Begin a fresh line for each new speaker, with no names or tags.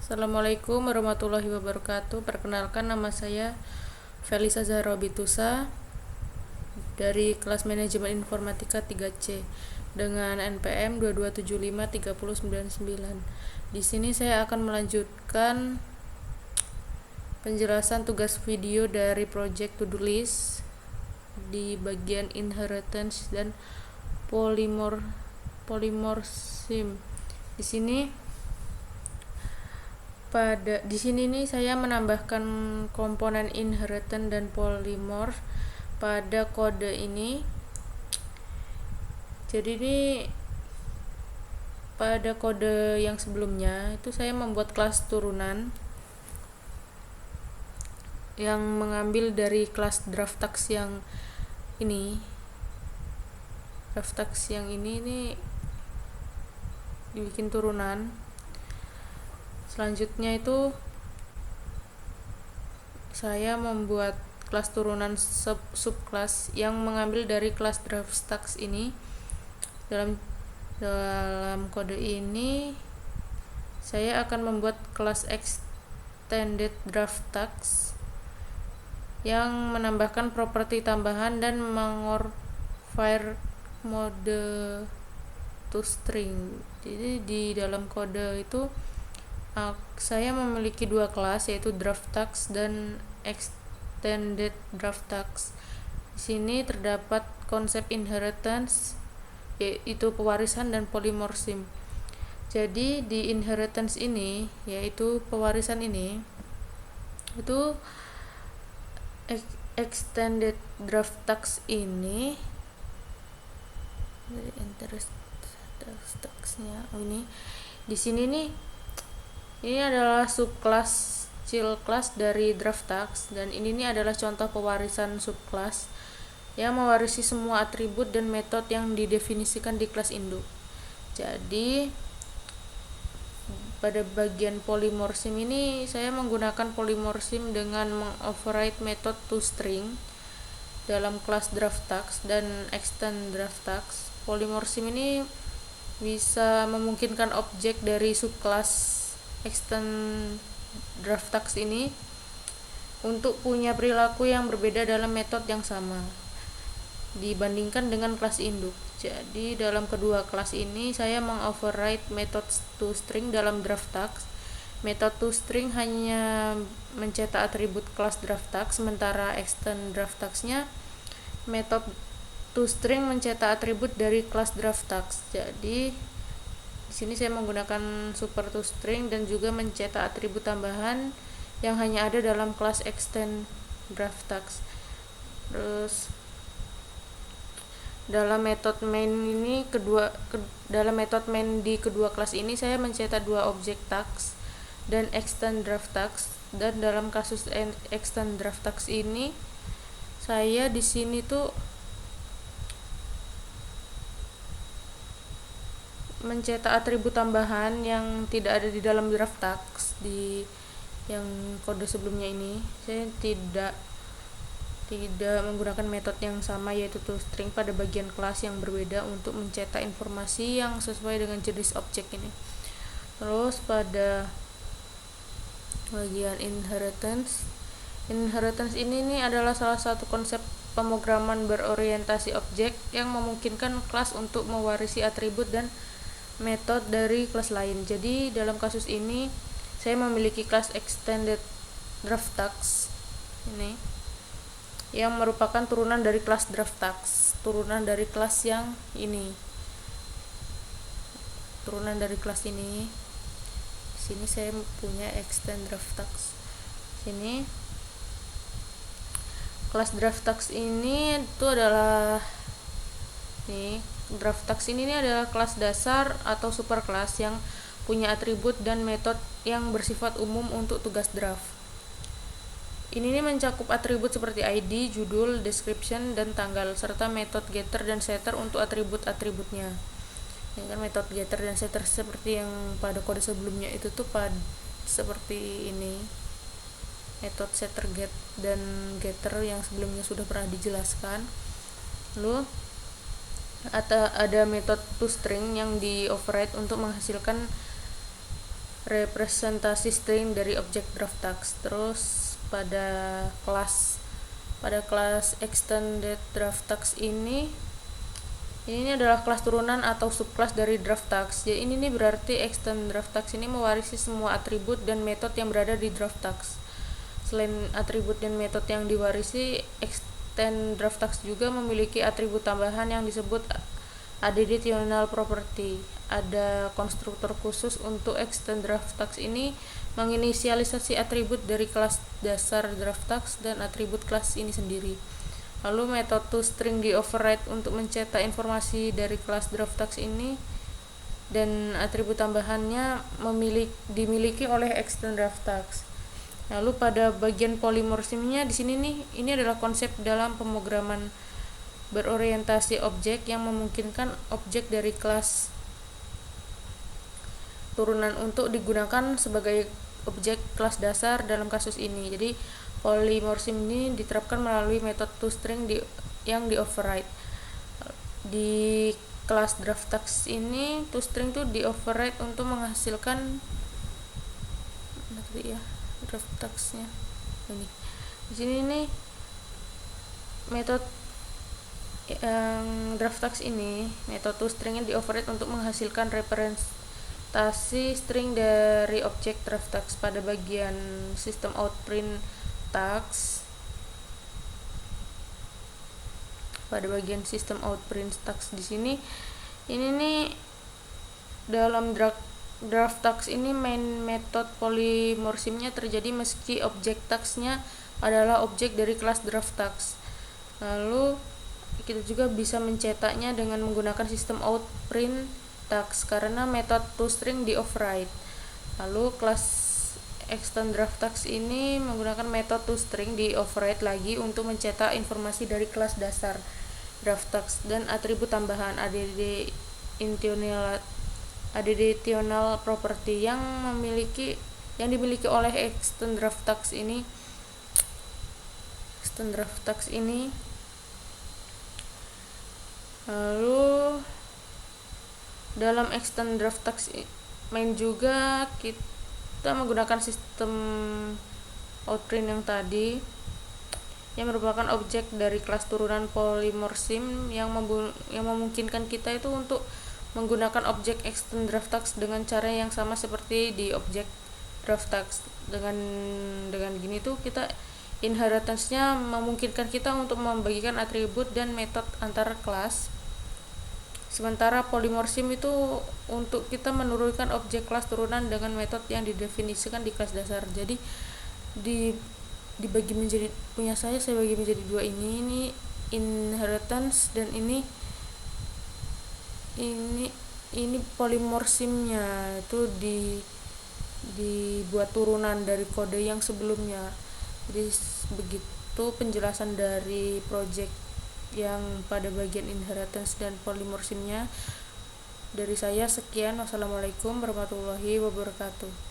Assalamualaikum warahmatullahi wabarakatuh. Perkenalkan, nama saya Felisa Zahra Bitusa dari kelas manajemen informatika 3C dengan NPM 22753099. Di sini saya akan melanjutkan penjelasan tugas video dari project to-do list di bagian inheritance dan polymorphism. Di sini nih saya menambahkan komponen inheritance dan polymorph pada kode ini. Jadi ini pada kode yang sebelumnya itu saya membuat kelas turunan yang mengambil dari kelas DraftTags yang ini. DraftTags yang ini dibikin turunan. Selanjutnya itu saya membuat kelas turunan subclass yang mengambil dari kelas DraftTags ini. Dalam kode ini saya akan membuat kelas extended DraftTags yang menambahkan properti tambahan dan mengorfire mode toString. Jadi di dalam kode itu saya memiliki dua kelas, yaitu DraftTags dan extended DraftTags. Di sini terdapat konsep inheritance, yaitu pewarisan, dan polymorphism. Jadi di inheritance ini, yaitu pewarisan ini, itu extended DraftTags ini dari DraftTags-nya ini di sini nih, ini adalah subclass child class dari DraftTags, dan ini adalah contoh pewarisan subclass yang mewarisi semua atribut dan metode yang didefinisikan di kelas induk. Jadi pada bagian polymorphism ini saya menggunakan polymorphism dengan mengoverride metode toString dalam kelas DraftTags dan extend DraftTags. Polymorphism ini bisa memungkinkan objek dari subclass extend DraftTags ini untuk punya perilaku yang berbeda dalam metode yang sama dibandingkan dengan kelas induk. Jadi dalam kedua kelas ini saya mengoverride metode toString dalam DraftTags. Metode toString hanya mencetak atribut kelas DraftTags, sementara extend DraftTags-nya metode toString mencetak atribut dari kelas DraftTags. Jadi di sini saya menggunakan super toString dan juga mencetak atribut tambahan yang hanya ada dalam kelas extend DraftTags. Terus dalam metode main di kedua kelas ini saya mencetak dua objek tags dan extend DraftTags, dan dalam kasus extend DraftTags ini saya di sini tuh mencetak atribut tambahan yang tidak ada di dalam DraftTags. Di yang kode sebelumnya ini saya tidak menggunakan metode yang sama, yaitu toString, pada bagian kelas yang berbeda untuk mencetak informasi yang sesuai dengan jenis objek ini. Terus pada bagian inheritance ini adalah salah satu konsep pemrograman berorientasi objek yang memungkinkan kelas untuk mewarisi atribut dan metode dari kelas lain. Jadi dalam kasus ini saya memiliki kelas extended DraftTags ini yang merupakan turunan dari kelas DraftTags, turunan dari kelas yang ini, turunan dari kelas ini. Di sini saya punya extend DraftTags. Sini kelas DraftTags ini itu adalah DraftTags ini adalah kelas dasar atau superclass yang punya atribut dan metode yang bersifat umum untuk tugas draft. Ini mencakup atribut seperti ID, judul, description, dan tanggal, serta metode getter dan setter untuk atribut-atributnya. Ini kan metode getter dan setter seperti yang pada kode sebelumnya itu tuh seperti ini. Metode setter get dan getter yang sebelumnya sudah pernah dijelaskan. Lalu ada metode toString yang di override untuk menghasilkan representasi string dari objek DraftTags. Terus pada kelas extended DraftTags ini adalah kelas turunan atau subkelas dari DraftTags. Jadi ini berarti extend DraftTags ini mewarisi semua atribut dan metode yang berada di DraftTags. Selain atribut dan metode yang diwarisi, extend DraftTags juga memiliki atribut tambahan yang disebut additional property. Ada konstruktor khusus untuk extend DraftTags ini menginisialisasi atribut dari kelas dasar DraftTags dan atribut kelas ini sendiri. Lalu metode toString di override untuk mencetak informasi dari kelas DraftTags ini dan atribut tambahannya dimiliki oleh extend DraftTags. Lalu pada bagian polimorfismnya di sini nih, ini adalah konsep dalam pemrograman berorientasi objek yang memungkinkan objek dari kelas turunan untuk digunakan sebagai objek kelas dasar dalam kasus ini. Jadi polimorfism ini diterapkan melalui metode toString yang di override. Di kelas DraftTags ini toString itu di override untuk menghasilkan DraftTags-nya. Ini. Di sini nih metode yang DraftTags ini, metode toString di override untuk menghasilkan representasi string dari objek DraftTags. Pada bagian sistem outprint tags, di sini ini nih dalam DraftTags ini main method polimorfismnya terjadi meski objek tagsnya adalah objek dari kelas DraftTags. Lalu kita juga bisa mencetaknya dengan menggunakan sistem outprint tags karena metode toString di override. Lalu kelas extend DraftTags ini menggunakan metode toString di override lagi untuk mencetak informasi dari kelas dasar DraftTags dan atribut tambahan additional property yang dimiliki oleh extend DraftTags ini. Lalu dalam extend DraftTags main juga kita menggunakan sistem outprint yang tadi yang merupakan objek dari kelas turunan polimorfism yang memungkinkan kita itu untuk menggunakan objek extend DraftTags dengan cara yang sama seperti di objek DraftTags. Dengan gini tuh kita inheritance-nya memungkinkan kita untuk membagikan atribut dan metode antar kelas. Sementara polimorfism itu untuk kita menurunkan objek kelas turunan dengan metode yang didefinisikan di kelas dasar. Jadi dibagi menjadi saya bagi menjadi dua ini inheritance dan ini polimorfismnya itu dibuat turunan dari kode yang sebelumnya. Jadi begitu penjelasan dari project yang pada bagian inheritance dan polimorfismnya dari saya. Sekian, wassalamualaikum warahmatullahi wabarakatuh.